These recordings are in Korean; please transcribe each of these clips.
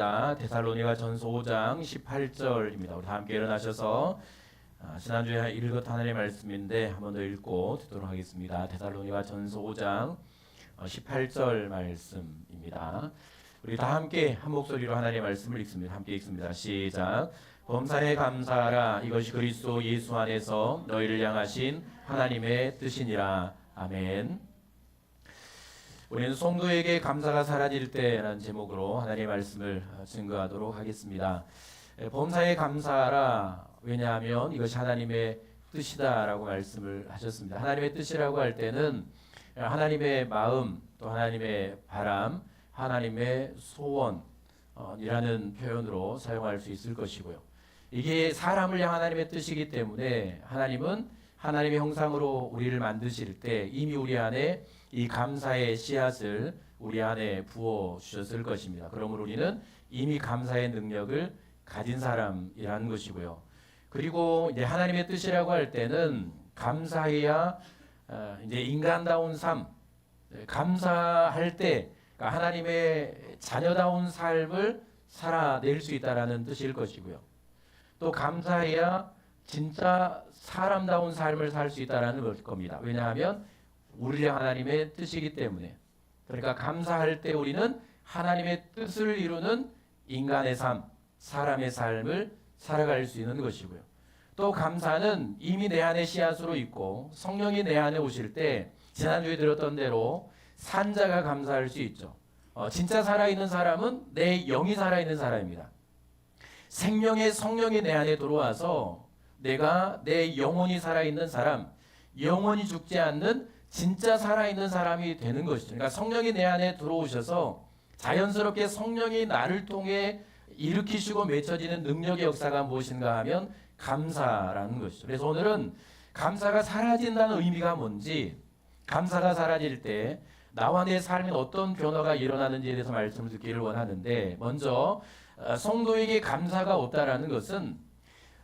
데살로니가 전서 5장 18절입니다. 우리 다 함께 일어나셔서 지난주에 읽었던 하나님의 말씀인데 한 번 더 읽고 듣도록 하겠습니다. 데살로니가 전서 5장 18절 말씀입니다. 우리 다 함께 한 목소리로 하나님의 말씀을 읽습니다. 함께 읽습니다. 시작. 범사에 감사하라. 이것이 그리스도 예수 안에서 너희를 향하신 하나님의 뜻이니라. 아멘. 우리는 성도에게 감사가 사라질 때라는 제목으로 하나님의 말씀을 증거하도록 하겠습니다. 범사에 감사하라. 왜냐하면 이것이 하나님의 뜻이다라고 말씀을 하셨습니다. 하나님의 뜻이라고 할 때는 하나님의 마음, 또 하나님의 바람, 하나님의 소원이라는 표현으로 사용할 수 있을 것이고요. 이게 사람을 향한 하나님의 뜻이기 때문에 하나님은 하나님의 형상으로 우리를 만드실 때 이미 우리 안에 이 감사의 씨앗을 우리 안에 부어 주셨을 것입니다. 그러므로 우리는 이미 감사의 능력을 가진 사람이라는 것이고요. 그리고 이제 하나님의 뜻이라고 할 때는 감사해야 이제 인간다운 삶, 감사할 때 하나님의 자녀다운 삶을 살아낼 수 있다라는 뜻일 것이고요. 또 감사해야 진짜 사람다운 삶을 살 수 있다라는 겁니다. 왜냐하면 우리의 하나님의 뜻이기 때문에. 그러니까 감사할 때 우리는 하나님의 뜻을 이루는 인간의 삶, 사람의 삶을 살아갈 수 있는 것이고요. 또 감사는 이미 내 안에 씨앗으로 있고 성령이 내 안에 오실 때 지난주에 들었던 대로 산자가 감사할 수 있죠. 진짜 살아있는 사람은 내 영이 살아있는 사람입니다. 생명의 성령이 내 안에 들어와서 내가 내 영혼이 살아있는 사람, 영혼이 죽지 않는 진짜 살아있는 사람이 되는 것이죠. 그러니까 성령이 내 안에 들어오셔서 자연스럽게 성령이 나를 통해 일으키시고 맺혀지는 능력의 역사가 무엇인가 하면 감사라는 것이죠. 그래서 오늘은 감사가 사라진다는 의미가 뭔지, 감사가 사라질 때 나와 내 삶에 어떤 변화가 일어나는지에 대해서 말씀을 듣기를 원하는데, 먼저 성도에게 감사가 없다라는 것은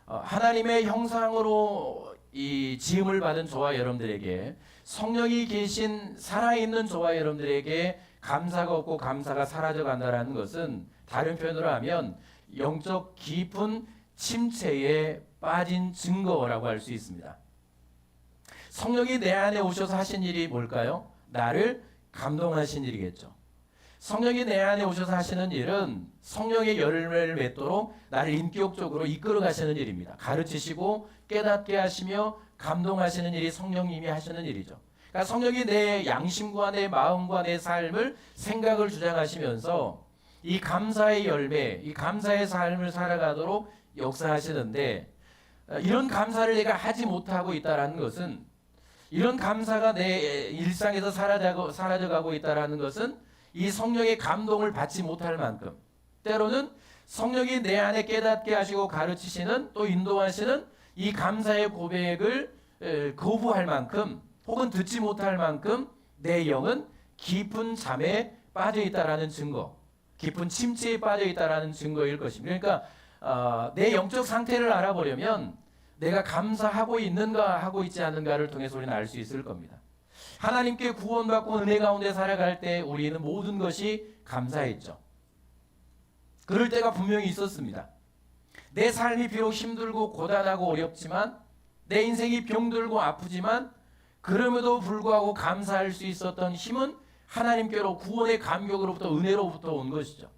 하나님의 형상으로 이 지음을 받은 저와 여러분들에게, 성령이 계신 살아있는 저와 여러분들에게 감사가 없고 감사가 사라져 간다라는 것은 다른 표현으로 하면 영적 깊은 침체에 빠진 증거라고 할 수 있습니다. 성령이 내 안에 오셔서 하신 일이 뭘까요? 나를 감동하신 일이겠죠. 성령이 내 안에 오셔서 하시는 일은 성령의 열매를 맺도록 나를 인격적으로 이끌어 가시는 일입니다. 가르치시고 깨닫게 하시며 감동하시는 일이 성령님이 하시는 일이죠. 그러니까 성령이 내 양심과 내 마음과 내 삶을, 생각을 주장하시면서 이 감사의 열매, 이 감사의 삶을 살아가도록 역사하시는데, 이런 감사를 내가 하지 못하고 있다는 것은, 이런 감사가 내 일상에서 사라져가고 있다는 것은 이 성령의 감동을 받지 못할 만큼, 때로는 성령이 내 안에 깨닫게 하시고 가르치시는, 또 인도하시는 이 감사의 고백을 거부할 만큼, 혹은 듣지 못할 만큼 내 영은 깊은 잠에 빠져 있다라는 증거, 깊은 침체에 빠져 있다라는 증거일 것입니다. 그러니까 내 영적 상태를 알아보려면 내가 감사하고 있는가 하고 있지 않는가를 통해서 우리는 알 수 있을 겁니다. 하나님께 구원받고 은혜 가운데 살아갈 때 우리는 모든 것이 감사했죠. 그럴 때가 분명히 있었습니다. 내 삶이 비록 힘들고 고단하고 어렵지만, 내 인생이 병들고 아프지만, 그럼에도 불구하고 감사할 수 있었던 힘은 하나님께로, 구원의 감격으로부터, 은혜로부터 온 것이죠.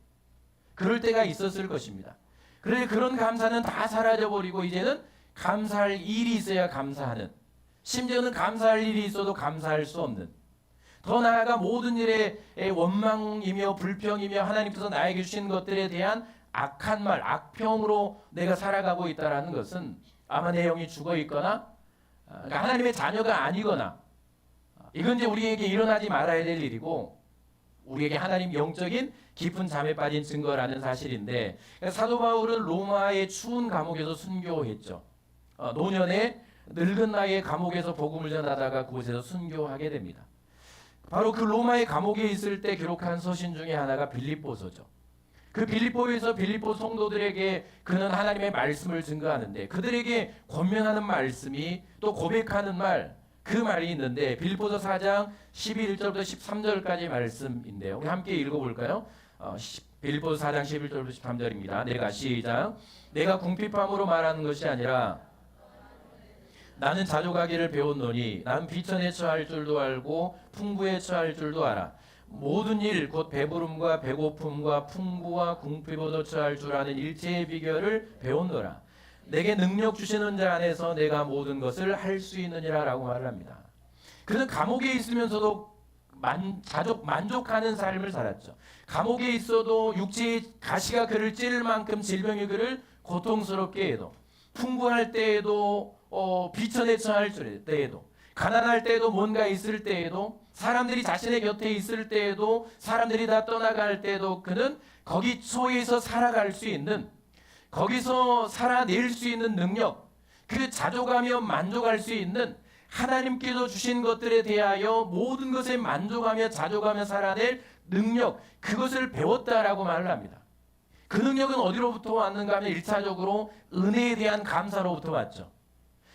그럴 때가 있었을 것입니다. 그런데 그런 감사는 다 사라져버리고 이제는 감사할 일이 있어야 감사하는, 심지어는 감사할 일이 있어도 감사할 수 없는, 더 나아가 모든 일에 원망이며 불평이며 하나님께서 나에게 주신 것들에 대한 악한 말, 악평으로 내가 살아가고 있다는 것은 아마 내 영이 죽어 있거나 하나님의 자녀가 아니거나, 이건 이제 우리에게 일어나지 말아야 될 일이고 우리에게 하나님 영적인 깊은 잠에 빠진 증거라는 사실인데, 사도 바울은 로마의 추운 감옥에서 순교했죠. 노년에 늙은 나이에 감옥에서 복음을 전하다가 그곳에서 순교하게 됩니다. 바로 그 로마의 감옥에 있을 때 기록한 서신 중에 하나가 빌립보서죠. 그 빌립보에서 빌립보 성도들에게 그는 하나님의 말씀을 증거하는데, 그들에게 권면하는 말씀이, 또 고백하는 말, 그 말이 있는데 빌립보서 4장 11절부터 13절까지 말씀인데요. 우리 함께 읽어볼까요? 빌립보서 4장 11절부터 13절입니다. 내가 시작. 내가 궁핍함으로 말하는 것이 아니라 나는 자족하기를 배웠노니 난 비천에 처할 줄도 알고 풍부에 처할 줄도 알아. 모든 일 곧 배부름과 배고픔과 풍부와 궁핍에도 처할 줄 아는 일체의 비결을 배웠노라. 내게 능력 주시는 자 안에서 내가 모든 것을 할 수 있느니라 라고 말을 합니다. 그는 감옥에 있으면서도 만족하는 삶을 살았죠. 감옥에 있어도 육체의 가시가 그를 찌를 만큼 질병이 그를 고통스럽게 해도, 풍부할 때에도 비천에 처할 때에도, 가난할 때에도, 뭔가 있을 때에도, 사람들이 자신의 곁에 있을 때에도, 사람들이 다 떠나갈 때에도 그는 거기 속에서 살아갈 수 있는, 거기서 살아낼 수 있는 능력, 그 자족하며 만족할 수 있는, 하나님께서 주신 것들에 대하여 모든 것에 만족하며 자족하며 살아낼 능력, 그것을 배웠다라고 말을 합니다. 그 능력은 어디로부터 왔는가 하면 1차적으로 은혜에 대한 감사로부터 왔죠.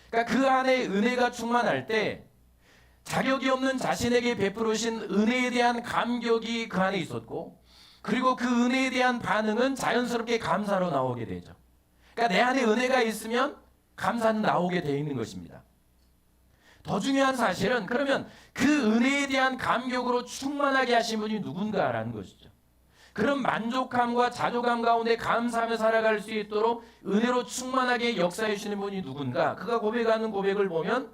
그러니까 그 안에 은혜가 충만할 때 자격이 없는 자신에게 베풀으신 은혜에 대한 감격이 그 안에 있었고, 그리고 그 은혜에 대한 반응은 자연스럽게 감사로 나오게 되죠. 그러니까 내 안에 은혜가 있으면 감사는 나오게 되어 있는 것입니다. 더 중요한 사실은 그러면 그 은혜에 대한 감격으로 충만하게 하신 분이 누군가라는 것이죠. 그런 만족함과 자족감 가운데 감사하며 살아갈 수 있도록 은혜로 충만하게 역사해 주시는 분이 누군가. 그가 고백하는 고백을 보면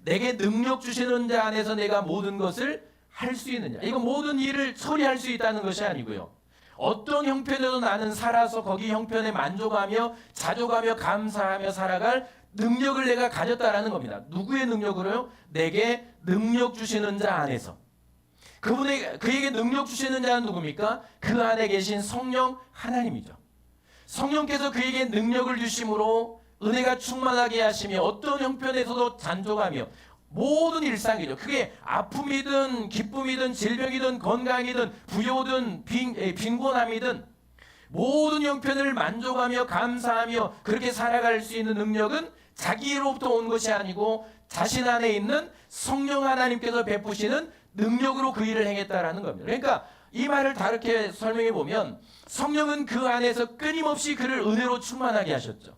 내게 능력 주시는 자 안에서 내가 모든 것을 할 수 있느냐. 이거 모든 일을 처리할 수 있다는 것이 아니고요. 어떤 형편에도 나는 살아서 거기 형편에 만족하며 자족하며 감사하며 살아갈 능력을 내가 가졌다라는 겁니다. 누구의 능력으로요? 내게 능력 주시는 자 안에서. 그에게 능력 주시는 자는 누굽니까? 그 안에 계신 성령 하나님이죠. 성령께서 그에게 능력을 주심으로 은혜가 충만하게 하시며 어떤 형편에서도 잔족하며 모든 일상이죠. 그게 아픔이든 기쁨이든 질병이든 건강이든 부요든 빈곤함이든 모든 형편을 만족하며 감사하며 그렇게 살아갈 수 있는 능력은 자기로부터 온 것이 아니고 자신 안에 있는 성령 하나님께서 베푸시는 능력으로 그 일을 행했다라는 겁니다. 그러니까 이 말을 다르게 설명해 보면 성령은 그 안에서 끊임없이 그를 은혜로 충만하게 하셨죠.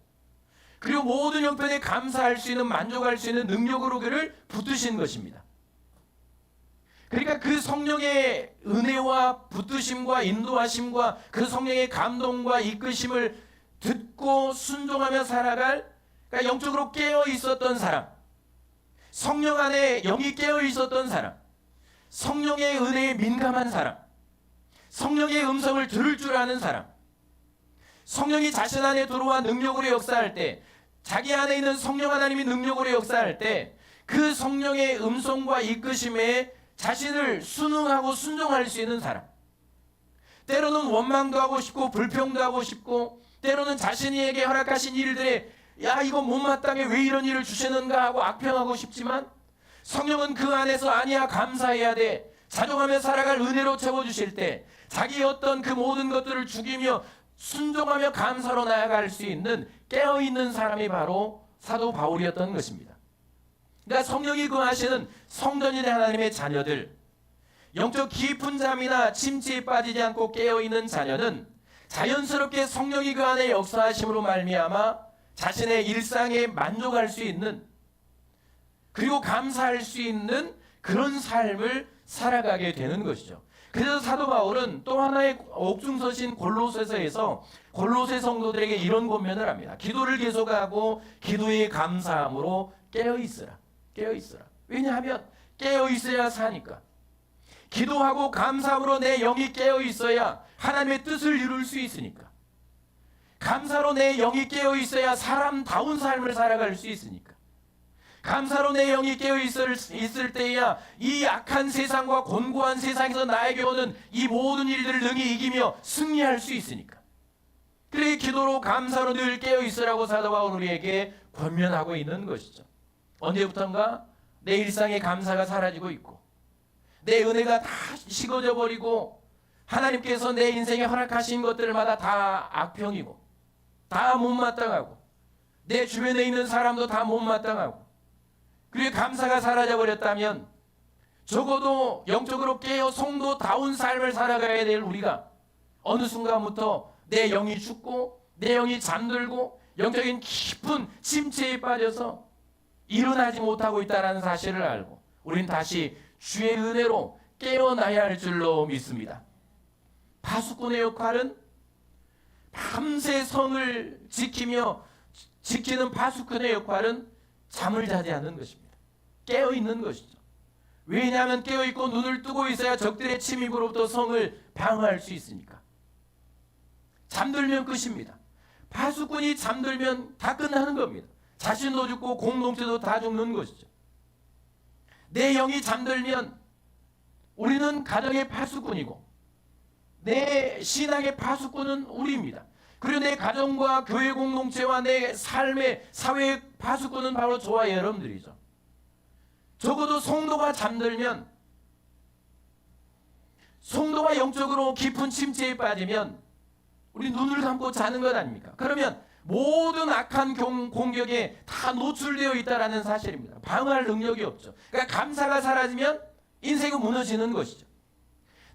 그리고 모든 형편에 감사할 수 있는, 만족할 수 있는 능력으로 그를 붙드신 것입니다. 그러니까 그 성령의 은혜와 붙드심과 인도하심과 그 성령의 감동과 이끄심을 듣고 순종하며 살아갈, 그러니까 영적으로 깨어 있었던 사람, 성령 안에 영이 깨어 있었던 사람, 성령의 은혜에 민감한 사람, 성령의 음성을 들을 줄 아는 사람, 성령이 자신 안에 들어와 능력으로 역사할 때, 자기 안에 있는 성령 하나님이 능력으로 역사할 때 그 성령의 음성과 이끄심에 자신을 순응하고 순종할 수 있는 사람, 때로는 원망도 하고 싶고 불평도 하고 싶고 때로는 자신에게 허락하신 일들에 야 이거 못마땅해 왜 이런 일을 주시는가 하고 악평하고 싶지만 성령은 그 안에서 아니야 감사해야 돼, 자족하며 살아갈 은혜로 채워주실 때 자기의 어떤 그 모든 것들을 죽이며 순종하며 감사로 나아갈 수 있는 깨어있는 사람이 바로 사도 바울이었던 것입니다. 그러니까 성령이 거하시는 성전인 하나님의 자녀들, 영적 깊은 잠이나 침체에 빠지지 않고 깨어있는 자녀는 자연스럽게 성령이 그 안에 역사하심으로 말미암아 자신의 일상에 만족할 수 있는, 그리고 감사할 수 있는 그런 삶을 살아가게 되는 것이죠. 그래서 사도 바울은 또 하나의 옥중서신 골로새서에서 골로새 성도들에게 이런 권면을 합니다. 기도를 계속하고 기도에 감사함으로 깨어있으라. 깨어있으라. 왜냐하면 깨어있어야 사니까. 기도하고 감사함으로 내 영이 깨어있어야 하나님의 뜻을 이룰 수 있으니까. 감사로 내 영이 깨어있어야 사람다운 삶을 살아갈 수 있으니까. 감사로 내 영이 깨어있을 때야 이 악한 세상과 곤고한 세상에서 나에게 오는 이 모든 일들을 능히 이기며 승리할 수 있으니까. 그래 기도로 감사로 늘 깨어있으라고 사도 바울 우리에게 권면하고 있는 것이죠. 언제부턴가 내 일상에 감사가 사라지고 있고 내 은혜가 다 식어져 버리고 하나님께서 내 인생에 허락하신 것들마다 다 악평이고 다 못마땅하고 내 주변에 있는 사람도 다 못마땅하고 그리고 감사가 사라져 버렸다면 적어도 영적으로 깨어 성도다운 삶을 살아가야 될 우리가 어느 순간부터 내 영이 죽고 내 영이 잠들고 영적인 깊은 침체에 빠져서 일어나지 못하고 있다는 사실을 알고 우리는 다시 주의 은혜로 깨어나야 할 줄로 믿습니다. 파수꾼의 역할은 밤새 성을 지키는 파수꾼의 역할은 잠을 자지 않는 것입니다. 깨어 있는 것이죠. 왜냐하면 깨어 있고 눈을 뜨고 있어야 적들의 침입으로부터 성을 방어할 수 있으니까. 잠들면 끝입니다. 파수꾼이 잠들면 다 끝나는 겁니다. 자신도 죽고 공동체도 다 죽는 것이죠. 내 영이 잠들면 우리는 가정의 파수꾼이고 내 신앙의 파수꾼은 우리입니다. 그리고 내 가정과 교회 공동체와 내 삶의 사회의 파수꾼은 바로 저와 여러분들이죠. 적어도 성도가 잠들면, 성도가 영적으로 깊은 침체에 빠지면 우리 눈을 감고 자는 것 아닙니까? 그러면 모든 악한 공격에 다 노출되어 있다는 사실입니다. 방어할 능력이 없죠. 그러니까 감사가 사라지면 인생은 무너지는 것이죠.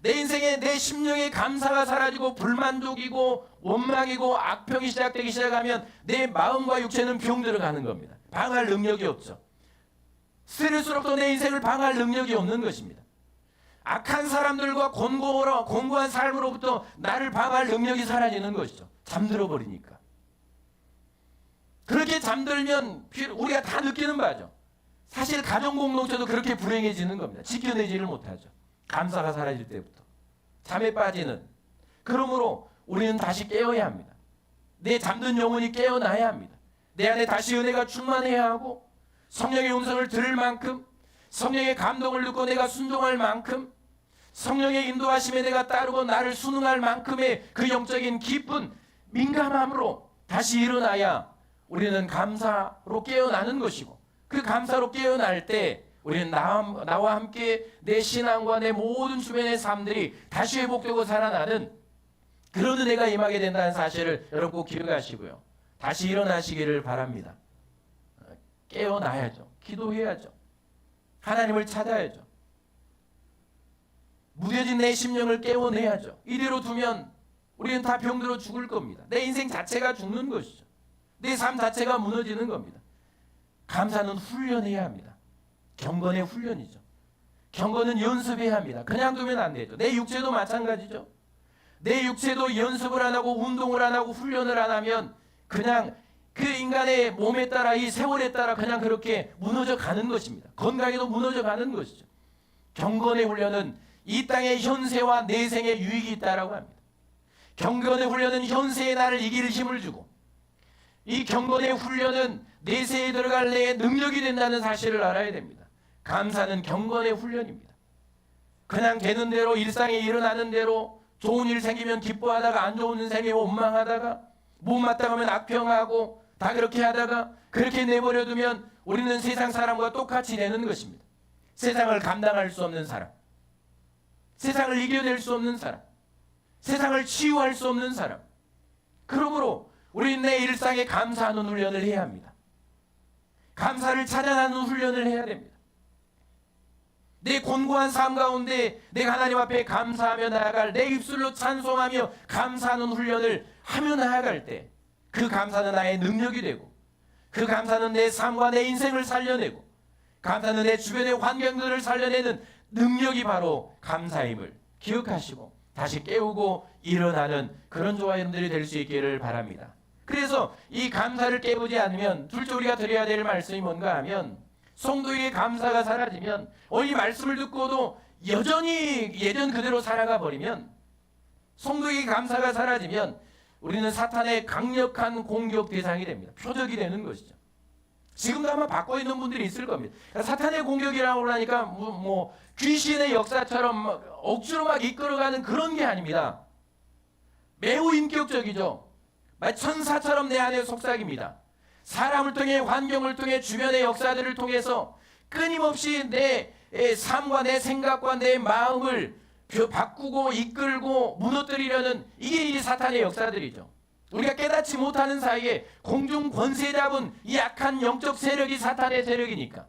내 인생에 내 심령의 감사가 사라지고 불만족이고 원망이고 악평이 시작되기 시작하면 내 마음과 육체는 병들어가는 겁니다. 방어할 능력이 없죠. 스트레스로부터 내 인생을 방어할 능력이 없는 것입니다. 악한 사람들과 공고한 삶으로부터 나를 방어할 능력이 사라지는 것이죠. 잠들어 버리니까. 그렇게 잠들면 우리가 다 느끼는 바죠. 사실 가정 공동체도 그렇게 불행해지는 겁니다. 지켜내지를 못하죠. 감사가 사라질 때부터 잠에 빠지는. 그러므로 우리는 다시 깨어야 합니다. 내 잠든 영혼이 깨어나야 합니다. 내 안에 다시 은혜가 충만해야 하고 성령의 음성을 들을 만큼, 성령의 감동을 듣고 내가 순종할 만큼, 성령의 인도하심에 내가 따르고 나를 순응할 만큼의 그 영적인 깊은 민감함으로 다시 일어나야 우리는 감사로 깨어나는 것이고, 그 감사로 깨어날 때 우리는 나와 함께 내 신앙과 내 모든 주변의 삶들이 다시 회복되고 살아나는 그런 은혜가 임하게 된다는 사실을 여러분 꼭 기억하시고요. 다시 일어나시기를 바랍니다. 깨어나야죠. 기도해야죠. 하나님을 찾아야죠. 무뎌진 내 심령을 깨워내야죠. 이대로 두면 우리는 다 병들어 죽을 겁니다. 내 인생 자체가 죽는 것이죠. 내 삶 자체가 무너지는 겁니다. 감사는 훈련해야 합니다. 경건의 훈련이죠. 경건은 연습해야 합니다. 그냥 두면 안 되죠. 내 육체도 마찬가지죠. 내 육체도 연습을 안 하고 운동을 안 하고 훈련을 안 하면 그냥 그 인간의 몸에 따라 이 세월에 따라 그냥 그렇게 무너져 가는 것입니다. 건강에도 무너져 가는 것이죠. 경건의 훈련은 이 땅의 현세와 내생에 유익이 있다라고 합니다. 경건의 훈련은 현세의 나를 이길 힘을 주고 이 경건의 훈련은 내세에 들어갈 내의 능력이 된다는 사실을 알아야 됩니다. 감사는 경건의 훈련입니다. 그냥 되는 대로 일상에 일어나는 대로 좋은 일 생기면 기뻐하다가 안 좋은 일 생기면 원망하다가 못마땅하면 악평하고 다 그렇게 하다가 그렇게 내버려두면 우리는 세상 사람과 똑같이 되는 것입니다. 세상을 감당할 수 없는 사람, 세상을 이겨낼 수 없는 사람, 세상을 치유할 수 없는 사람. 그러므로 우리는 내 일상에 감사하는 훈련을 해야 합니다. 감사를 찾아가는 훈련을 해야 됩니다. 내 곤고한 삶 가운데 내가 하나님 앞에 감사하며 나아갈, 내 입술로 찬송하며 감사하는 훈련을 하며 나아갈 때 그 감사는 나의 능력이 되고, 그 감사는 내 삶과 내 인생을 살려내고, 감사는 내 주변의 환경들을 살려내는 능력이 바로 감사임을 기억하시고 다시 깨우고 일어나는 그런 저와 여러분들이 될 수 있기를 바랍니다. 그래서 이 감사를 깨우지 않으면 둘째 우리가 드려야 될 말씀이 뭔가 하면, 성도에게 감사가 사라지면, 이 말씀을 듣고도 여전히 예전 그대로 살아가 버리면, 성도에게 감사가 사라지면 우리는 사탄의 강력한 공격 대상이 됩니다. 표적이 되는 것이죠. 지금도 아마 받고 있는 분들이 있을 겁니다. 사탄의 공격이라고 그러니까 귀신의 역사처럼 억지로 막 이끌어가는 그런 게 아닙니다. 매우 인격적이죠. 천사처럼 내 안에 속삭입니다. 사람을 통해, 환경을 통해, 주변의 역사들을 통해서 끊임없이 내 삶과 내 생각과 내 마음을 바꾸고 이끌고 무너뜨리려는 이게 이 사탄의 역사들이죠. 우리가 깨닫지 못하는 사이에 공중 권세 잡은 이 약한 영적 세력이 사탄의 세력이니까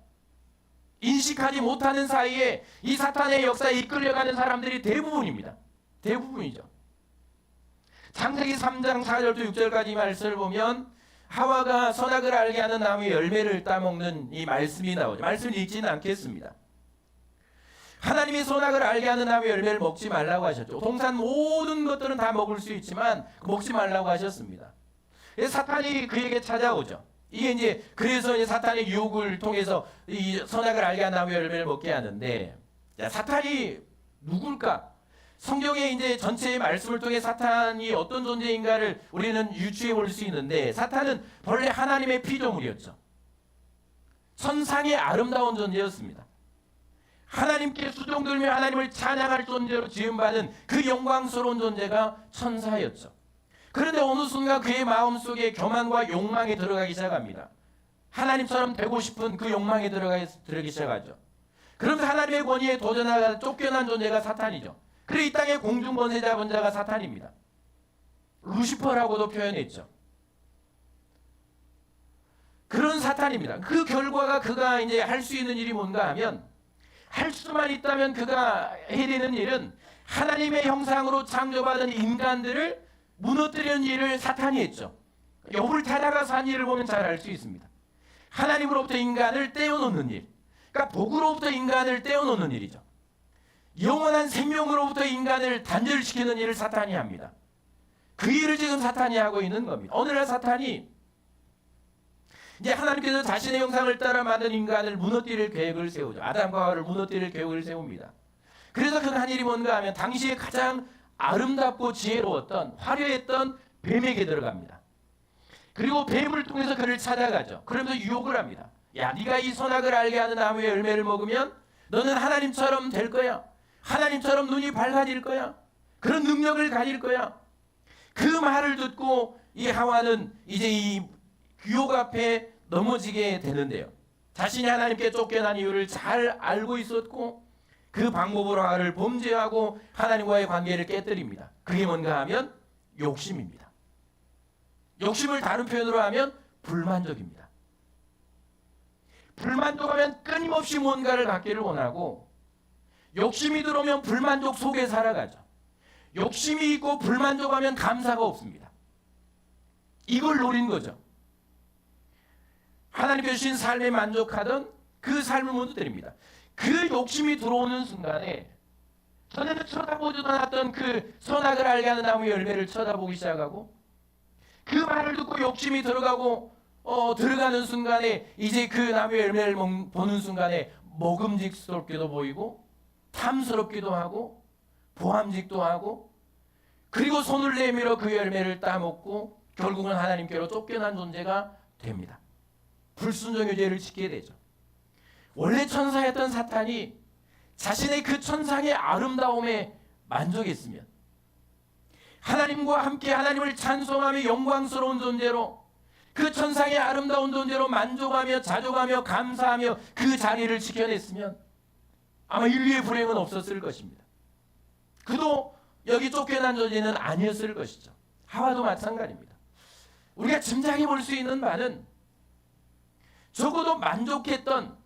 인식하지 못하는 사이에 이 사탄의 역사에 이끌려가는 사람들이 대부분입니다. 대부분이죠. 창세기 3장 4절부터 6절까지 말씀을 보면 하와가 선악을 알게 하는 나무의 열매를 따먹는 이 말씀이 나오죠. 말씀을 읽지는 않겠습니다. 하나님이 선악을 알게 하는 나무의 열매를 먹지 말라고 하셨죠. 동산 모든 것들은 다 먹을 수 있지만 먹지 말라고 하셨습니다. 사탄이 그에게 찾아오죠. 이게 이제 그래서 이제 사탄의 유혹을 통해서 이 선악을 알게 하는 나무의 열매를 먹게 하는데, 자, 사탄이 누굴까? 성경의 이제 전체의 말씀을 통해 사탄이 어떤 존재인가를 우리는 유추해 볼 수 있는데, 사탄은 본래 하나님의 피조물이었죠. 천상의 아름다운 존재였습니다. 하나님께 수종들며 하나님을 찬양할 존재로 지음받은 그 영광스러운 존재가 천사였죠. 그런데 어느 순간 그의 마음속에 교만과 욕망이 들어가기 시작합니다. 하나님처럼 되고 싶은 그 욕망이 들어가기 시작하죠. 그러면서 하나님의 권위에 도전하다 쫓겨난 존재가 사탄이죠. 그래서 이 땅의 공중권세 잡은 자가 사탄입니다. 루시퍼라고도 표현했죠. 그런 사탄입니다. 그 결과가 그가 이제 할 수 있는 일이 뭔가 하면, 할 수만 있다면 그가 해야 되는 일은 하나님의 형상으로 창조받은 인간들을 무너뜨리는 일을 사탄이 했죠. 욥을 찾아가서 한 일을 보면 잘 알 수 있습니다. 하나님으로부터 인간을 떼어놓는 일, 그러니까 복으로부터 인간을 떼어놓는 일이죠. 영원한 생명으로부터 인간을 단절시키는 일을 사탄이 합니다. 그 일을 지금 사탄이 하고 있는 겁니다. 오늘날 사탄이 이제 하나님께서 자신의 형상을 따라 만든 인간을 무너뜨릴 계획을 세우죠. 아담과 하와를 무너뜨릴 계획을 세웁니다. 그래서 그가 한 일이 뭔가 하면 당시에 가장 아름답고 지혜로웠던 화려했던 뱀에게 들어갑니다. 그리고 뱀을 통해서 그를 찾아가죠. 그러면서 유혹을 합니다. 야, 네가 이 선악을 알게 하는 나무의 열매를 먹으면 너는 하나님처럼 될 거야. 하나님처럼 눈이 밝아질 거야. 그런 능력을 가질 거야. 그 말을 듣고 이 하와는 이제 이 유혹 앞에 넘어지게 되는데요. 자신이 하나님께 쫓겨난 이유를 잘 알고 있었고 그 방법으로 하나를 범죄하고 하나님과의 관계를 깨뜨립니다. 그게 뭔가 하면 욕심입니다. 욕심을 다른 표현으로 하면 불만족입니다. 불만족하면 끊임없이 뭔가를 갖기를 원하고, 욕심이 들어오면 불만족 속에 살아가죠. 욕심이 있고 불만족하면 감사가 없습니다. 이걸 노린 거죠. 하나님께서 주신 삶에 만족하던 그 삶을 무너뜨립니다. 그 욕심이 들어오는 순간에 전에는 쳐다보지도 않았던 그 선악을 알게 하는 나무의 열매를 쳐다보기 시작하고, 그 말을 듣고 욕심이 들어가고 들어가는 순간에 이제 그 나무의 열매를 보는 순간에 먹음직스럽게도 보이고 탐스럽기도 하고 보암직도 하고, 그리고 손을 내밀어 그 열매를 따먹고 결국은 하나님께로 쫓겨난 존재가 됩니다. 불순종의 죄를 짓게 되죠. 원래 천사였던 사탄이 자신의 그 천상의 아름다움에 만족했으면, 하나님과 함께 하나님을 찬송하며 영광스러운 존재로 그 천상의 아름다운 존재로 만족하며 자족하며 감사하며 그 자리를 지켜냈으면 아마 인류의 불행은 없었을 것입니다. 그도 여기 쫓겨난 존재는 아니었을 것이죠. 하와도 마찬가지입니다. 우리가 짐작해 볼 수 있는 바는 적어도 만족했던,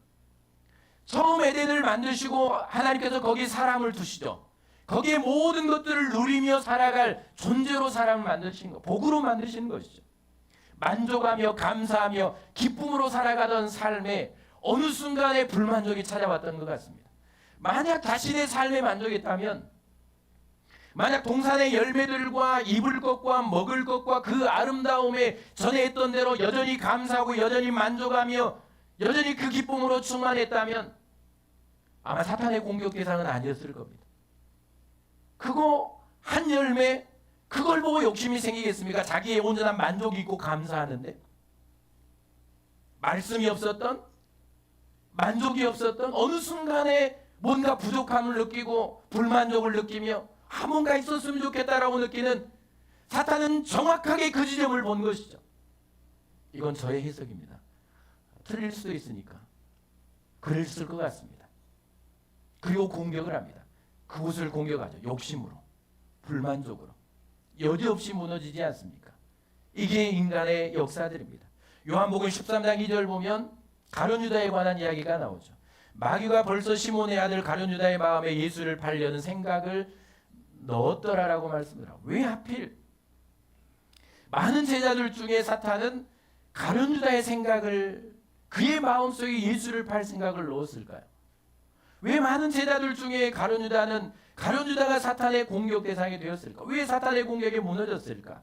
처음 에덴을 만드시고 하나님께서 거기 사람을 두시죠. 거기에 모든 것들을 누리며 살아갈 존재로 사람을 만드신 것, 복으로 만드신 것이죠. 만족하며 감사하며 기쁨으로 살아가던 삶에 어느 순간에 불만족이 찾아왔던 것 같습니다. 만약 자신의 삶에 만족했다면, 만약 동산의 열매들과 입을 것과 먹을 것과 그 아름다움에 전에 했던 대로 여전히 감사하고 여전히 만족하며 여전히 그 기쁨으로 충만했다면 아마 사탄의 공격 대상은 아니었을 겁니다. 그거 한 열매, 그걸 보고 욕심이 생기겠습니까? 자기의 온전한 만족이 있고 감사하는데 말씀이 없었던, 만족이 없었던 어느 순간에 뭔가 부족함을 느끼고 불만족을 느끼며 뭔가 있었으면 좋겠다라고 느끼는 사탄은 정확하게 그 지점을 본 것이죠. 이건 저의 해석입니다. 틀릴 수도 있으니까 그랬을 것 같습니다. 그리고 공격을 합니다. 그곳을 공격하죠. 욕심으로, 불만족으로. 여지없이 무너지지 않습니까? 이게 인간의 역사들입니다. 요한복음 13장 2절 보면 가룟 유다에 관한 이야기가 나오죠. 마귀가 벌써 시몬의 아들 가룟 유다의 마음에 예수를 팔려는 생각을 넣었더라라고 말씀을 하고, 왜 하필 많은 제자들 중에 사탄은 가룟 유다의 생각을, 그의 마음속에 예수를 팔 생각을 넣었을까요? 왜 많은 제자들 중에 가룟 유다가 사탄의 공격 대상이 되었을까? 왜 사탄의 공격에 무너졌을까?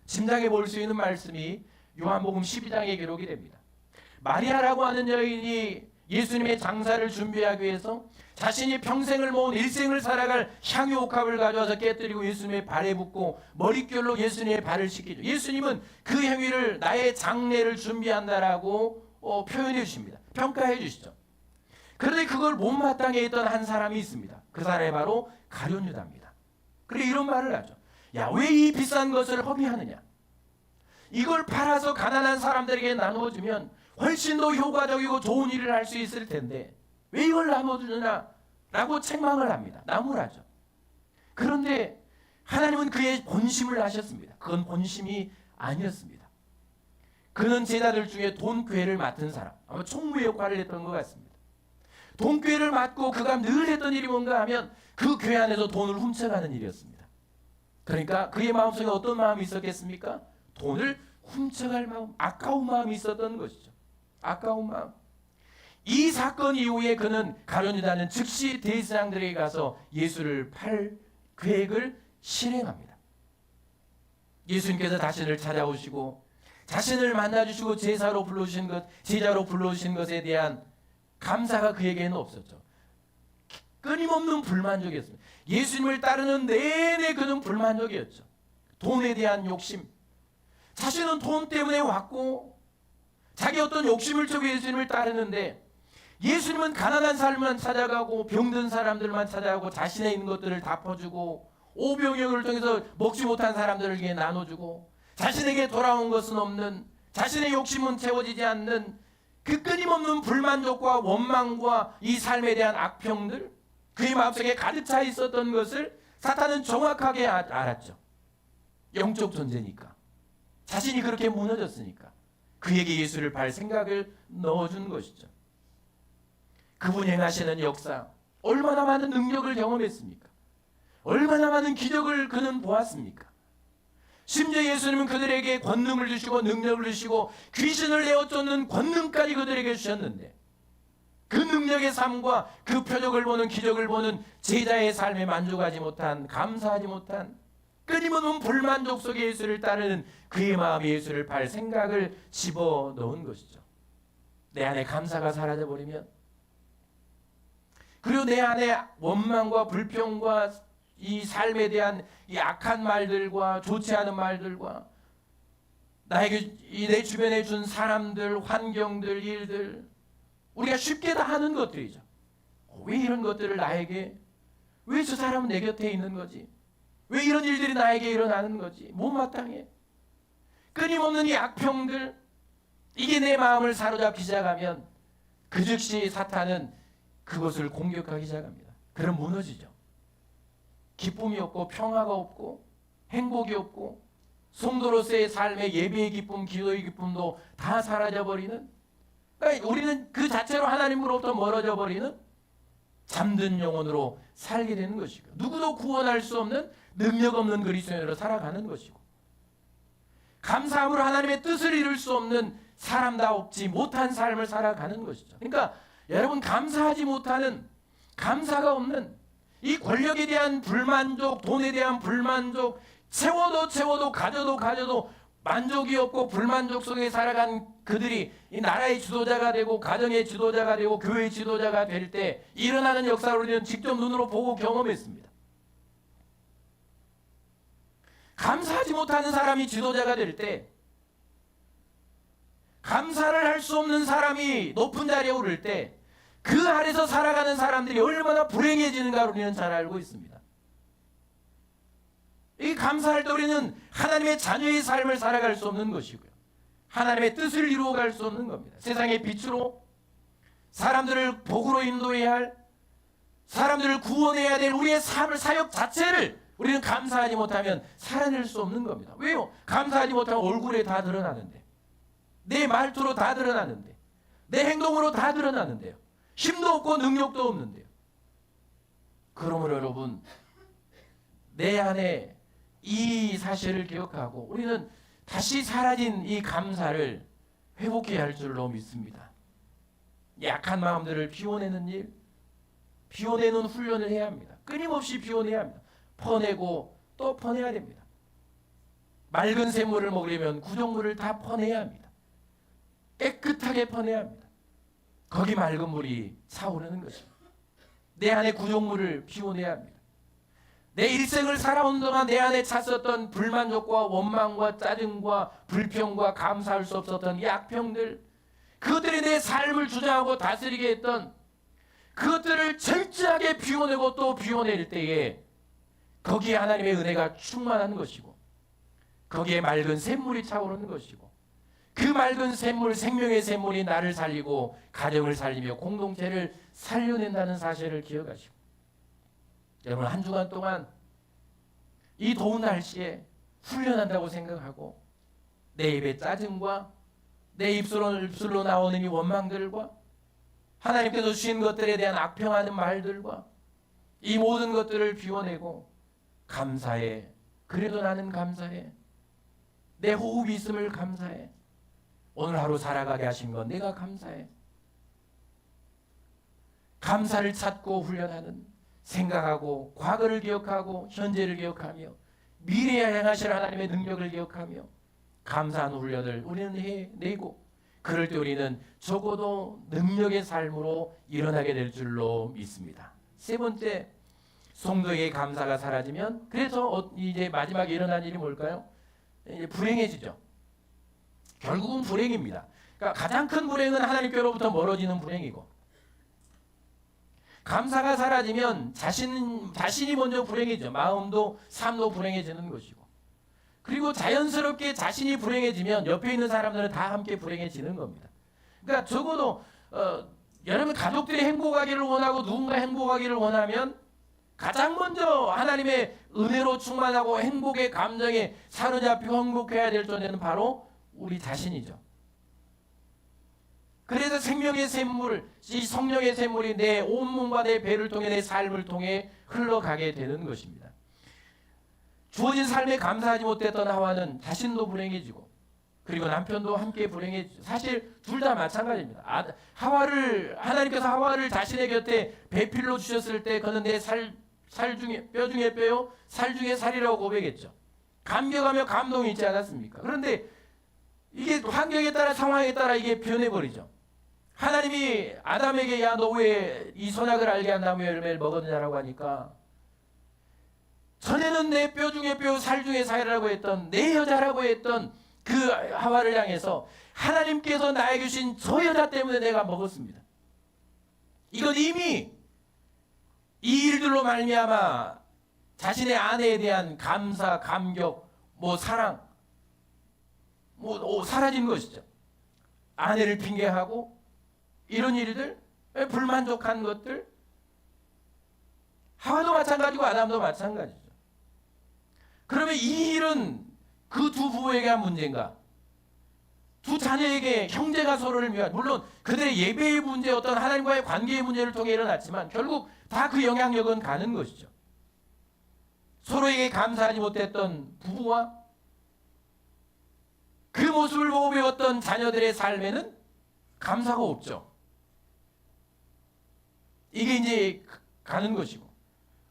짐작해 볼 수 있는 말씀이 요한복음 12장에 기록이 됩니다. 마리아라고 하는 여인이 예수님의 장사를 준비하기 위해서 자신이 평생을 모은 일생을 살아갈 향유 옥합을 가져와서 깨뜨리고 예수님의 발에 붓고 머릿결로 예수님의 발을 씻기죠. 예수님은 그 행위를 나의 장례를 준비한다라고 표현해 주십니다. 평가해 주시죠. 그런데 그걸 못마땅해 했던 한 사람이 있습니다. 그 사람이 바로 가룟 유다입니다. 그래 이런 말을 하죠. 야, 왜 이 비싼 것을 허비하느냐? 이걸 팔아서 가난한 사람들에게 나누어주면 훨씬 더 효과적이고 좋은 일을 할 수 있을 텐데 왜 이걸 나눠주느냐? 라고 책망을 합니다. 나무라죠. 그런데 하나님은 그의 본심을 아셨습니다. 그건 본심이 아니었습니다. 그는 제자들 중에 돈꾀를 맡은 사람, 아마 총무 역할을 했던 것 같습니다. 돈꾀를 맡고 그가 늘 했던 일이 뭔가 하면 그 궤 안에서 돈을 훔쳐가는 일이었습니다. 그러니까 그의 마음속에 어떤 마음이 있었겠습니까? 돈을 훔쳐갈 마음, 아까운 마음이 있었던 것이죠. 아까운 마음. 이 사건 이후에 그는 가룟 유다는 즉시 대제사장들에게 가서 예수를 팔 계획을 실행합니다. 예수님께서 자신을 찾아오시고 자신을 만나주시고 제자로 불러주신 것에 대한 감사가 그에게는 없었죠. 끊임없는 불만족이었습니다. 예수님을 따르는 내내 그는 불만족이었죠. 돈에 대한 욕심. 자신은 돈 때문에 왔고 자기 어떤 욕심을 쫓고 예수님을 따르는데 예수님은 가난한 사람만 찾아가고 병든 사람들만 찾아가고 자신의 있는 것들을 다 퍼주고 오병이어를 통해서 먹지 못한 사람들에게 나눠주고 자신에게 돌아온 것은 없는, 자신의 욕심은 채워지지 않는 그 끊임없는 불만족과 원망과 이 삶에 대한 악평들, 그의 마음속에 가득 차 있었던 것을 사탄은 정확하게 알았죠. 영적 존재니까, 자신이 그렇게 무너졌으니까 그에게 예수를 팔 생각을 넣어준 것이죠. 그분이 행하시는 역사, 얼마나 많은 능력을 경험했습니까? 얼마나 많은 기적을 그는 보았습니까? 심지어 예수님은 그들에게 권능을 주시고 능력을 주시고 귀신을 내어 쫓는 권능까지 그들에게 주셨는데 그 능력의 삶과 그 표적을 보는, 기적을 보는 제자의 삶에 만족하지 못한, 감사하지 못한, 끊임없는 불만족 속에 예수를 따르는 그의 마음에 예수를 팔 생각을 집어넣은 것이죠. 내 안에 감사가 사라져버리면, 그리고 내 안에 원망과 불평과 이 삶에 대한 이 악한 말들과 좋지 않은 말들과 나에게 내 주변에 준 사람들, 환경들, 일들, 우리가 쉽게 다 하는 것들이죠. 왜 이런 것들을 나에게, 왜 저 사람은 내 곁에 있는 거지? 왜 이런 일들이 나에게 일어나는 거지? 못마땅해. 끊임없는 이 악평들, 이게 내 마음을 사로잡기 시작하면 그 즉시 사탄은 그것을 공격하기 시작합니다. 그럼 무너지죠. 기쁨이 없고 평화가 없고 행복이 없고 성도로서의 삶의 예배의 기쁨, 기도의 기쁨도 다 사라져버리는, 그러니까 우리는 그 자체로 하나님으로부터 멀어져 버리는 잠든 영혼으로 살게 되는 것이고, 누구도 구원할 수 없는 능력 없는 그리스도인으로 살아가는 것이고, 감사함으로 하나님의 뜻을 이룰 수 없는 사람다웠지 못한 삶을 살아가는 것이죠. 그러니까 여러분, 감사하지 못하는, 감사가 없는 이 권력에 대한 불만족, 돈에 대한 불만족, 채워도 가져도 만족이 없고 불만족 속에 살아간 그들이 이 나라의 지도자가 되고 가정의 지도자가 되고 교회의 지도자가 될 때 일어나는 역사를 우리는 직접 눈으로 보고 경험했습니다. 감사하지 못하는 사람이 지도자가 될 때, 감사를 할 수 없는 사람이 높은 자리에 오를 때 그 아래서 살아가는 사람들이 얼마나 불행해지는가 우리는 잘 알고 있습니다. 이 감사할 때 우리는 하나님의 자녀의 삶을 살아갈 수 없는 것이고요, 하나님의 뜻을 이루어갈 수 없는 겁니다. 세상의 빛으로, 사람들을 복으로 인도해야 할, 사람들을 구원해야 될 우리의 삶을, 사역 자체를 우리는 감사하지 못하면 살아낼 수 없는 겁니다. 왜요? 감사하지 못하면 얼굴에 다 드러나는데, 내 말투로 다 드러나는데, 내 행동으로 다 드러나는데요. 힘도 없고 능력도 없는데요. 그러므로 여러분, 내 안에 이 사실을 기억하고 우리는 다시 사라진 이 감사를 회복해야 할 줄로 믿습니다. 약한 마음들을 비워내는 일, 비워내는 훈련을 해야 합니다. 끊임없이 비워내야 합니다. 퍼내고 또 퍼내야 됩니다. 맑은 샘물을 먹으려면 구정물을 다 퍼내야 합니다. 깨끗하게 퍼내야 합니다. 거기 맑은 물이 차오르는 것입니다. 내 안에 구정물을 비워내야 합니다. 내 일생을 살아온 동안 내 안에 찼었던 불만족과 원망과 짜증과 불평과 감사할 수 없었던 약평들, 그것들이 내 삶을 주장하고 다스리게 했던 그것들을 철저하게 비워내고 또 비워낼 때에 거기에 하나님의 은혜가 충만한 것이고 거기에 맑은 샘물이 차오르는 것이고 그 맑은 샘물, 생명의 샘물이 나를 살리고 가정을 살리며 공동체를 살려낸다는 사실을 기억하시고, 여러분 한 주간 동안 이 더운 날씨에 훈련한다고 생각하고 내 입에 짜증과 내 입술로 나오는 이 원망들과 하나님께서 주신 것들에 대한 악평하는 말들과 이 모든 것들을 비워내고 감사해. 그래도 나는 감사해. 내 호흡이 있음을 감사해. 오늘 하루 살아가게 하신 건 내가 감사해. 감사를 찾고 훈련하는, 생각하고 과거를 기억하고 현재를 기억하며 미래에 행하실 하나님의 능력을 기억하며 감사하는 훈련을 우리는 해내고, 그럴 때 우리는 적어도 능력의 삶으로 일어나게 될 줄로 믿습니다. 세 번째, 성도에게 감사가 사라지면 그래서 이제 마지막에 일어난 일이 뭘까요? 이제 불행해지죠. 결국은 불행입니다. 그러니까 가장 큰 불행은 하나님께로부터 멀어지는 불행이고, 감사가 사라지면 자신이 먼저 불행해지죠. 마음도 삶도 불행해지는 것이고, 그리고 자연스럽게 자신이 불행해지면 옆에 있는 사람들은 다 함께 불행해지는 겁니다. 그러니까 적어도 여러분 가족들이 행복하기를 원하고 누군가 행복하기를 원하면 가장 먼저 하나님의 은혜로 충만하고 행복의 감정에 사로잡히고 행복해야 될 존재는 바로 우리 자신이죠. 그래서 생명의 샘물, 이 성령의 샘물이 내 온몸과 내 배를 통해 내 삶을 통해 흘러가게 되는 것입니다. 주어진 삶에 감사하지 못했던 하와는 자신도 불행해지고 그리고 남편도 함께 불행해지죠. 사실 둘 다 마찬가지입니다. 하나님께서 하와를 자신의 곁에 배필로 주셨을 때 그는 내 살 중에 뼈 중에 뼈요, 살 중에 살이라고 고백했죠. 감격하며 감동이 있지 않았습니까? 그런데 이게 환경에 따라 상황에 따라 이게 변해버리죠. 하나님이 아담에게 야 너 왜 이 선악을 알게 한 나무의 열매를 먹었느냐라고 하니까 전에는 내 뼈 중에 뼈, 살 중에 살이라고 했던 내 여자라고 했던 그 하와를 향해서 하나님께서 나에게 주신 저 여자 때문에 내가 먹었습니다. 이건 이미 이 일들로 말미암아 자신의 아내에 대한 감사, 감격, 사랑 사라진 것이죠. 아내를 핑계하고 이런 일들, 불만족한 것들, 하와도 마찬가지고 아담도 마찬가지죠. 그러면 이 일은 그 두 부부에게 한 문제인가? 두 자녀에게, 형제가 서로를 위한, 물론 그들의 예배의 문제, 어떤 하나님과의 관계의 문제를 통해 일어났지만 결국 다 그 영향력은 가는 것이죠. 서로에게 감사하지 못했던 부부와 그 모습을 보고 배웠던 자녀들의 삶에는 감사가 없죠. 이게 이제 가는 것이고,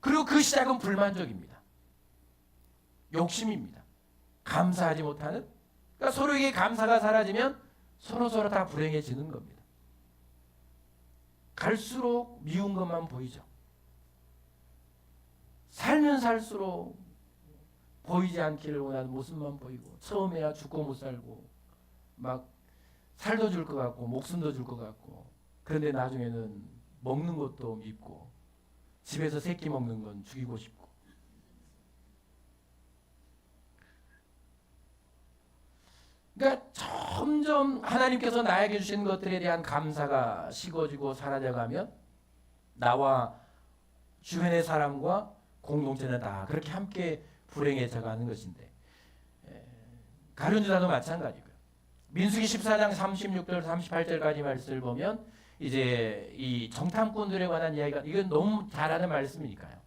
그리고 그 시작은 불만족입니다. 욕심입니다. 감사하지 못하는, 그러니까 서로에게 감사가 사라지면 서로 다 불행해지는 겁니다. 갈수록 미운 것만 보이죠. 살면 살수록 보이지 않기를 원하는 모습만 보이고, 처음에야 죽고 못 살고 막 살도 줄 것 같고 목숨도 줄 것 같고, 그런데 나중에는 먹는 것도 밉고 집에서 새끼 먹는 건 죽이고 싶고, 그러니까 점점 하나님께서 나에게 주신 것들에 대한 감사가 식어지고 사라져가면 나와 주변의 사람과 공동체는 다 그렇게 함께 불행해져 가는 것인데, 가룟유다도 마찬가지고요. 민수기 14장 36절 38절까지 말씀을 보면 이제 이 정탐꾼들에 관한 이야기가, 이건 너무 잘 아는 말씀이니까요.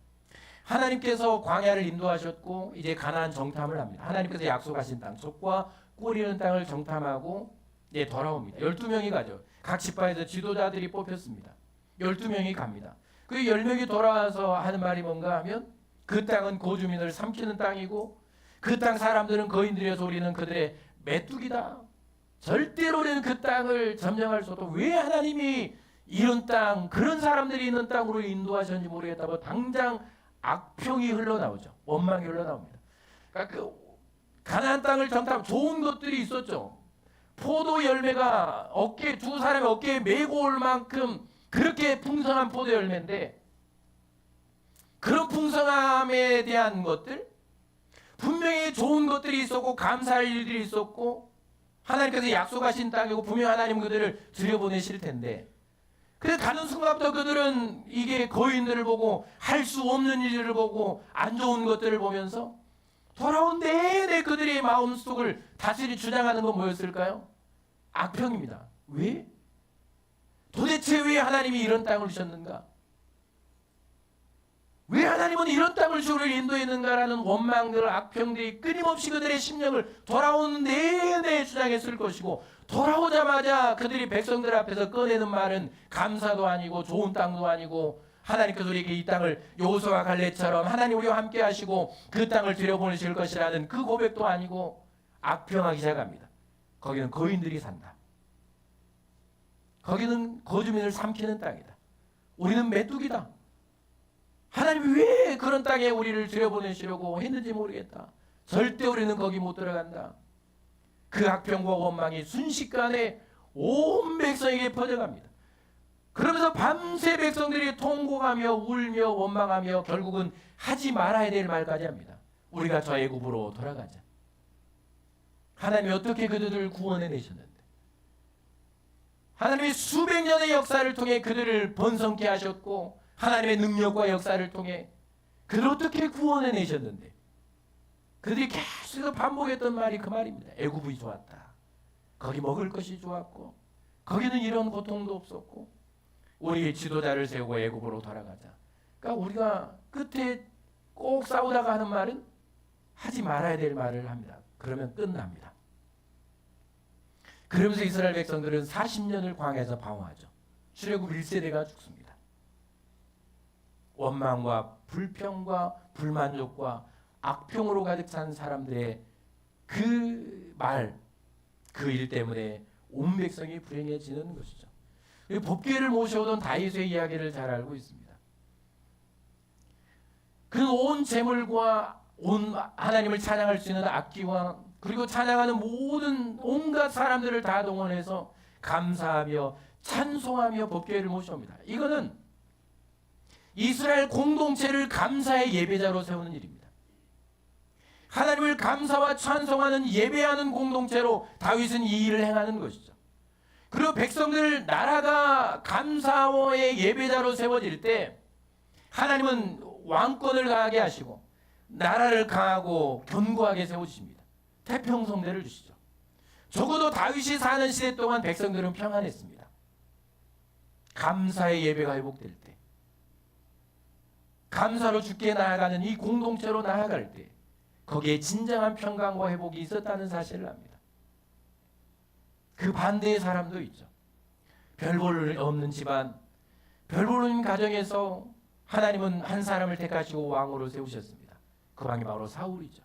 하나님께서 광야를 인도하셨고 이제 가나안 정탐을 합니다. 하나님께서 약속하신 땅, 젖과 꿀 이는 땅을 정탐하고 이제 돌아옵니다. 12명이 가죠. 각 지파에서 지도자들이 뽑혔습니다. 12명이 갑니다. 그 10명이 돌아와서 하는 말이 뭔가 하면 그 땅은 고주민을 삼키는 땅이고 그 땅 사람들은 거인들이어서 우리는 그들의 메뚜기다. 절대로 우리는 그 땅을 점령할 수 없다. 왜 하나님이 이런 땅, 그런 사람들이 있는 땅으로 인도하셨는지 모르겠다. 뭐 당장 악평이 흘러나오죠. 원망이 흘러나옵니다. 그러니까 그 가나안 땅을 정탐 좋은 것들이 있었죠. 포도 열매가 두 사람의 어깨에 메고 올 만큼 그렇게 풍성한 포도 열매인데 그런 풍성함에 대한 것들 분명히 좋은 것들이 있었고 감사할 일들이 있었고 하나님께서 약속하신 땅이고 분명히 하나님 그들을 들여보내실 텐데 그래서 가는 순간부터 그들은 이게 거인들을 보고 할 수 없는 일을 보고 안 좋은 것들을 보면서 돌아온 내내 그들의 마음속을 다스리 주장하는 건 뭐였을까요? 악평입니다. 왜? 도대체 왜 하나님이 이런 땅을 주셨는가? 왜 하나님은 이런 땅을 주를 인도했는가라는 원망들, 악평들이 끊임없이 그들의 심령을 돌아오는 내내 주장했을 것이고 돌아오자마자 그들이 백성들 앞에서 꺼내는 말은 감사도 아니고 좋은 땅도 아니고 하나님께서 우리에게 이 땅을 여호수아와 갈렙처럼 하나님 우리와 함께 하시고 그 땅을 들여보내실 것이라는 그 고백도 아니고 악평하기 시작합니다. 거기는 거인들이 산다. 거기는 거주민을 삼키는 땅이다. 우리는 메뚜기다. 하나님이 왜 그런 땅에 우리를 들여보내시려고 했는지 모르겠다. 절대 우리는 거기 못 들어간다. 그 악평과 원망이 순식간에 온 백성에게 퍼져갑니다. 그러면서 밤새 백성들이 통곡하며 울며 원망하며 결국은 하지 말아야 될 말까지 합니다. 우리가 저 애굽으로 돌아가자. 하나님이 어떻게 그들을 구원해 내셨는데 하나님이 수백 년의 역사를 통해 그들을 번성케 하셨고 하나님의 능력과 역사를 통해 그들을 어떻게 구원해 내셨는데 그들이 계속 반복했던 말이 그 말입니다. 애굽이 좋았다. 거기 먹을 것이 좋았고 거기는 이런 고통도 없었고 우리의 지도자를 세우고 애굽으로 돌아가자. 그러니까 우리가 끝에 꼭 싸우다가 하는 말은 하지 말아야 될 말을 합니다. 그러면 끝납니다. 그러면서 이스라엘 백성들은 40년을 광야에서 방황하죠. 출애굽 1세대가 죽습니다. 원망과 불평과 불만족과 악평으로 가득 찬 사람들의 그 말, 그 일 때문에 온 백성이 불행해지는 것이죠. 법궤를 모셔오던 다윗의 이야기를 잘 알고 있습니다. 그는 온 재물과 온 하나님을 찬양할 수 있는 악기와 그리고 찬양하는 모든 온갖 사람들을 다 동원해서 감사하며 찬송하며 법궤를 모셔옵니다. 이거는 이스라엘 공동체를 감사의 예배자로 세우는 일입니다. 하나님을 감사와 찬송하는 예배하는 공동체로 다윗은 이 일을 행하는 것이죠. 그리고 백성들 나라가 감사의 예배자로 세워질 때 하나님은 왕권을 강하게 하시고 나라를 강하고 견고하게 세우십니다. 태평성대를 주시죠. 적어도 다윗이 사는 시대 동안 백성들은 평안했습니다. 감사의 예배가 회복될 때 감사로 주께 나아가는 이 공동체로 나아갈 때 거기에 진정한 평강과 회복이 있었다는 사실을 압니다. 그 반대의 사람도 있죠. 별 볼 없는 집안, 별 볼 없는 가정에서 하나님은 한 사람을 택하시고 왕으로 세우셨습니다. 그 왕이 바로 사울이죠.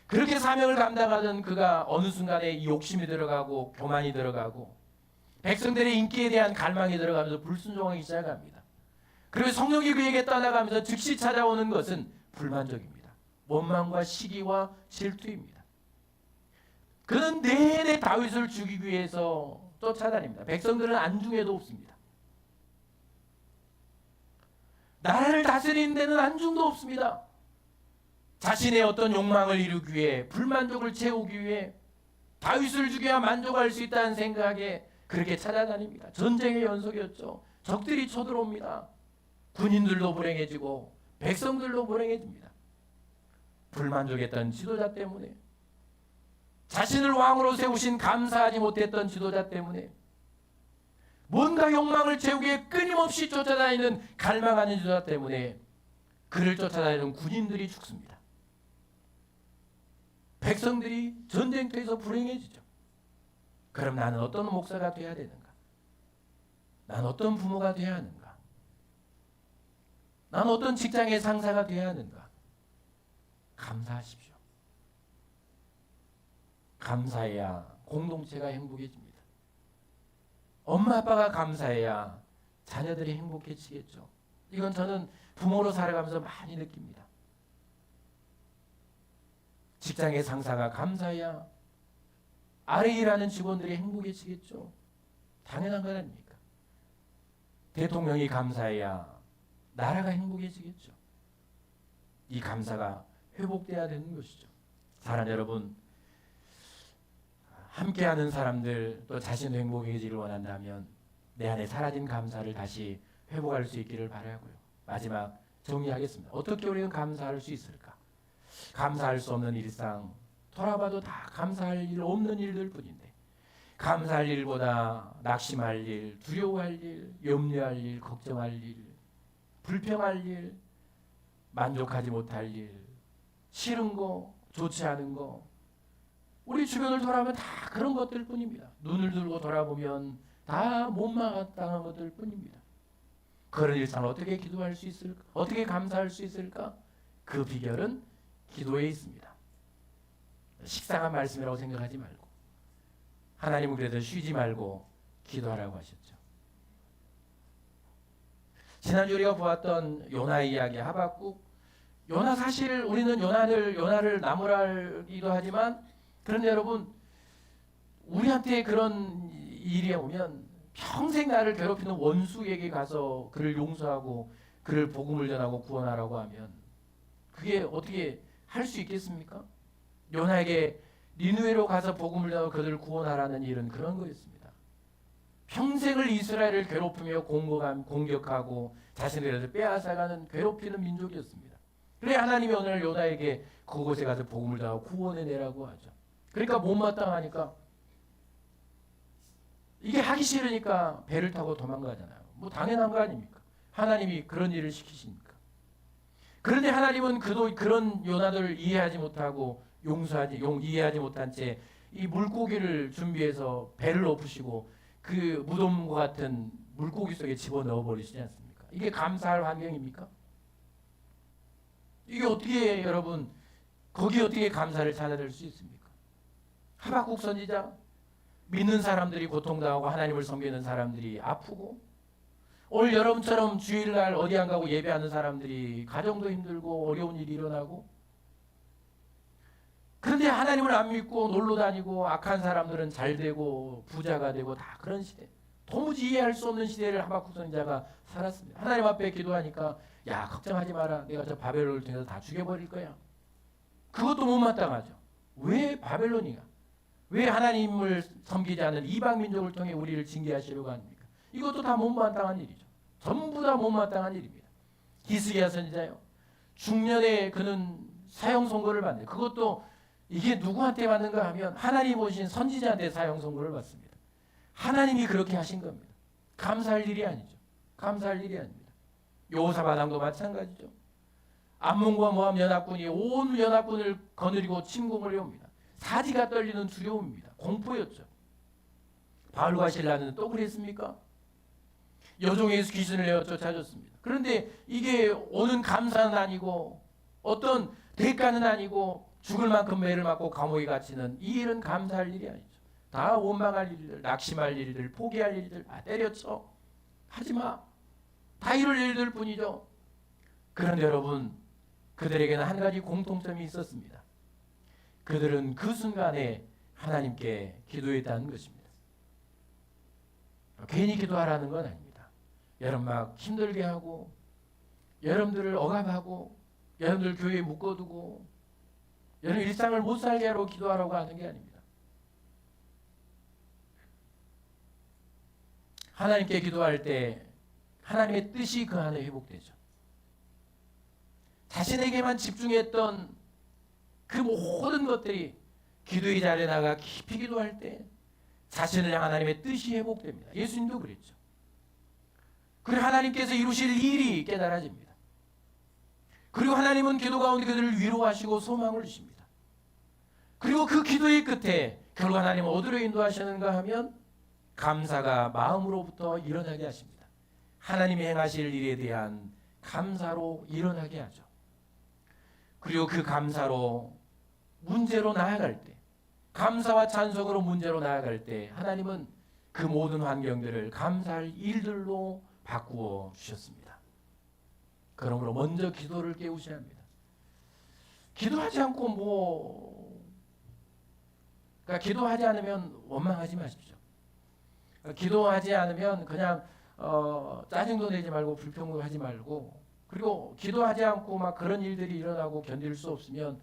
그렇게 사명을 감당하던 그가 어느 순간에 욕심이 들어가고 교만이 들어가고 백성들의 인기에 대한 갈망이 들어가면서 불순종하기 시작합니다. 그리고 성령이 그에게 떠나가면서 즉시 찾아오는 것은 불만족입니다. 원망과 시기와 질투입니다. 그는 내내 다윗을 죽이기 위해서 쫓아다닙니다. 백성들은 안중에도 없습니다. 나라를 다스리는 데는 안중도 없습니다. 자신의 어떤 욕망을 이루기 위해 불만족을 채우기 위해 다윗을 죽여야 만족할 수 있다는 생각에 그렇게 찾아다닙니다. 전쟁의 연속이었죠. 적들이 쳐들어옵니다. 군인들도 불행해지고 백성들도 불행해집니다. 불만족했던 지도자 때문에 자신을 왕으로 세우신 감사하지 못했던 지도자 때문에 뭔가 욕망을 채우기 위해 끊임없이 쫓아다니는 갈망하는 지도자 때문에 그를 쫓아다니는 군인들이 죽습니다. 백성들이 전쟁터에서 불행해지죠. 그럼 나는 어떤 목사가 되어야 되는가? 나는 어떤 부모가 되어야 하는가? 나는 어떤 직장의 상사가 되어야 하는가? 감사하십시오. 감사해야 공동체가 행복해집니다. 엄마 아빠가 감사해야 자녀들이 행복해지겠죠. 이건 저는 부모로 살아가면서 많이 느낍니다. 직장의 상사가 감사해야 아래 일하는 직원들이 행복해지겠죠. 당연한 것 아닙니까? 대통령이 감사해야 나라가 행복해지겠죠. 이 감사가 회복돼야 되는 것이죠. 사랑하는 여러분, 함께하는 사람들 또 자신도 행복해지기를 원한다면 내 안에 사라진 감사를 다시 회복할 수 있기를 바라고요. 마지막 정리하겠습니다. 어떻게 우리는 감사할 수 있을까? 감사할 수 없는 일상, 돌아봐도 다 감사할 일 없는 일들 뿐인데, 감사할 일보다 낙심할 일, 두려워할 일, 염려할 일, 걱정할 일, 불평할 일, 만족하지 못할 일, 싫은 거, 좋지 않은 거, 우리 주변을 돌아보면 다 그런 것들 뿐입니다. 눈을 들고 돌아보면 다 못마땅한 것들 뿐입니다. 그런 일상을 어떻게 기도할 수 있을까? 어떻게 감사할 수 있을까? 그 비결은 기도에 있습니다. 식상한 말씀이라고 생각하지 말고, 하나님은 그래서 쉬지 말고 기도하라고 하셨죠. 지난주 우리가 보았던 요나 이야기, 하박국. 요나, 사실 우리는 요나를 나무랄기도 하지만, 그런데 여러분, 우리한테 그런 일이 오면 평생 나를 괴롭히는 원수에게 가서 그를 용서하고 그를 복음을 전하고 구원하라고 하면 그게 어떻게 할 수 있겠습니까? 요나에게 니느웨로 가서 복음을 전하고 그들을 구원하라는 일은 그런 거였습니다. 평생을 이스라엘을 괴롭히며 공격하고 자신들에서 빼앗아가는 괴롭히는 민족이었습니다. 그래 하나님이 오늘 요나에게 그곳에 가서 복음을 전하고 구원해내라고 하죠. 그러니까 못마땅하니까, 이게 하기 싫으니까 배를 타고 도망가잖아요. 뭐 당연한 거 아닙니까? 하나님이 그런 일을 시키시니까. 그런데 하나님은 그런 요나들을 이해하지 못하고 이해하지 못한 채 이 물고기를 준비해서 배를 엎으시고 그 무덤과 같은 물고기 속에 집어넣어 버리시지 않습니까? 이게 감사할 환경입니까? 이게 어떻게, 여러분, 거기에 어떻게 감사를 찾아낼 수 있습니까? 하박국 선지자, 믿는 사람들이 고통당하고 하나님을 섬기는 사람들이 아프고, 오늘 여러분처럼 주일날 어디 안 가고 예배하는 사람들이 가정도 힘들고 어려운 일이 일어나고, 그런데 하나님을 안 믿고 놀러 다니고 악한 사람들은 잘 되고 부자가 되고, 다 그런 시대, 도무지 이해할 수 없는 시대를 하박국 선지자가 살았습니다. 하나님 앞에 기도하니까, 야, 걱정하지 마라, 내가 저 바벨론을 통해서 다 죽여버릴 거야. 그것도 못마땅하죠. 왜 바벨론이가, 왜 하나님을 섬기지 않는 이방 민족을 통해 우리를 징계하시려고 합니까? 이것도 다 못마땅한 일이죠. 전부 다 못마땅한 일입니다. 히스기야 선지자요, 중년에 그는 사형 선고를 받는데, 그것도 이게 누구한테 받는가 하면 하나님 오신 선지자한테 사형 선고를 받습니다. 하나님이 그렇게 하신 겁니다. 감사할 일이 아니죠. 감사할 일이 아닙니다. 여호사밧 마찬가지죠. 암몬과 모압 연합군이 온 연합군을 거느리고 침공을 해옵니다. 사지가 떨리는 두려움입니다. 공포였죠. 바울과 실라는 또 그랬습니까? 여종에서 귀신을 내어 쫓아줬습니다. 그런데 이게 오는 감사는 아니고 어떤 대가는 아니고 죽을 만큼 매를 맞고 감옥에 갇히는 이 일은 감사할 일이 아니죠. 다 원망할 일들, 낙심할 일들, 포기할 일들, 때려쳐, 하지마, 다 이럴 일들 뿐이죠. 그런데 여러분, 그들에게는 한 가지 공통점이 있었습니다. 그들은 그 순간에 하나님께 기도했다는 것입니다. 괜히 기도하라는 건 아닙니다. 여러분 막 힘들게 하고, 여러분들을 억압하고, 여러분들 교회에 묶어두고, 여러분 일상을 못 살게 하라고 기도하라고 하는 게 아닙니다. 하나님께 기도할 때 하나님의 뜻이 그 안에 회복되죠. 자신에게만 집중했던 그 모든 것들이 기도의 자리에 나가 깊이 기도할 때 자신을 향한 하나님의 뜻이 회복됩니다. 예수님도 그랬죠. 그리고 하나님께서 이루실 일이 깨달아집니다. 그리고 하나님은 기도 가운데 그들을 위로하시고 소망을 주십니다. 그리고 그 기도의 끝에 결국 하나님은 어디로 인도하시는가 하면 감사가 마음으로부터 일어나게 하십니다. 하나님이 행하실 일에 대한 감사로 일어나게 하죠. 그리고 그 감사로 문제로 나아갈 때, 감사와 찬송으로 문제로 나아갈 때 하나님은 그 모든 환경들을 감사할 일들로 바꾸어 주셨습니다. 그러므로 먼저 기도를 깨우셔야 합니다. 기도하지 않고 그러니까 기도하지 않으면 원망하지 마십시오. 기도하지 않으면 그냥 짜증도 내지 말고 불평도 하지 말고, 그리고 기도하지 않고 막 그런 일들이 일어나고 견딜 수 없으면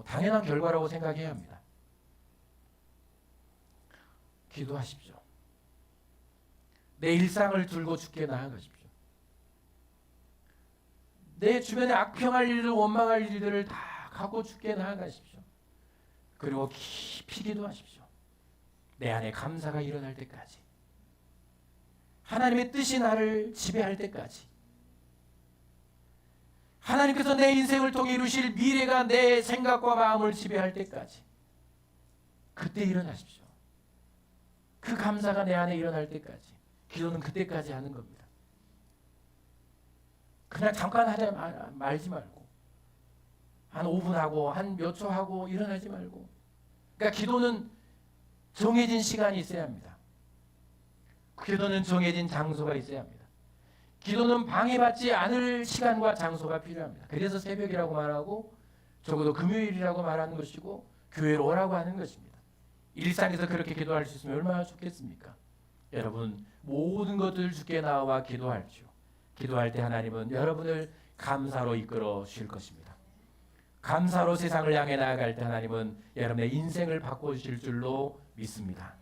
당연한 결과라고 생각해야 합니다. 기도하십시오. 내 일상을 들고 주께 나아가십시오. 내 주변에 악평할 일을, 원망할 일들을 다 갖고 주께 나아가십시오. 그리고 깊이 기도하십시오. 내 안에 감사가 일어날 때까지, 하나님의 뜻이 나를 지배할 때까지, 하나님께서 내 인생을 통해 이루실 미래가 내 생각과 마음을 지배할 때까지, 그때 일어나십시오. 그 감사가 내 안에 일어날 때까지. 기도는 그때까지 하는 겁니다. 그냥 잠깐 하자 말지 말고, 한 5분 하고 한 몇 초 하고 일어나지 말고. 그러니까 기도는 정해진 시간이 있어야 합니다. 기도는 정해진 장소가 있어야 합니다. 기도는 방해받지 않을 시간과 장소가 필요합니다. 그래서 새벽이라고 말하고 적어도 금요일이라고 말하는 것이고 교회로 오라고 하는 것입니다. 일상에서 그렇게 기도할 수 있으면 얼마나 좋겠습니까? 여러분, 모든 것들 주께 나와 기도할지요. 기도할 때 하나님은 여러분을 감사로 이끌어 주실 것입니다. 감사로 세상을 향해 나아갈 때 하나님은 여러분의 인생을 바꿔주실 줄로 믿습니다.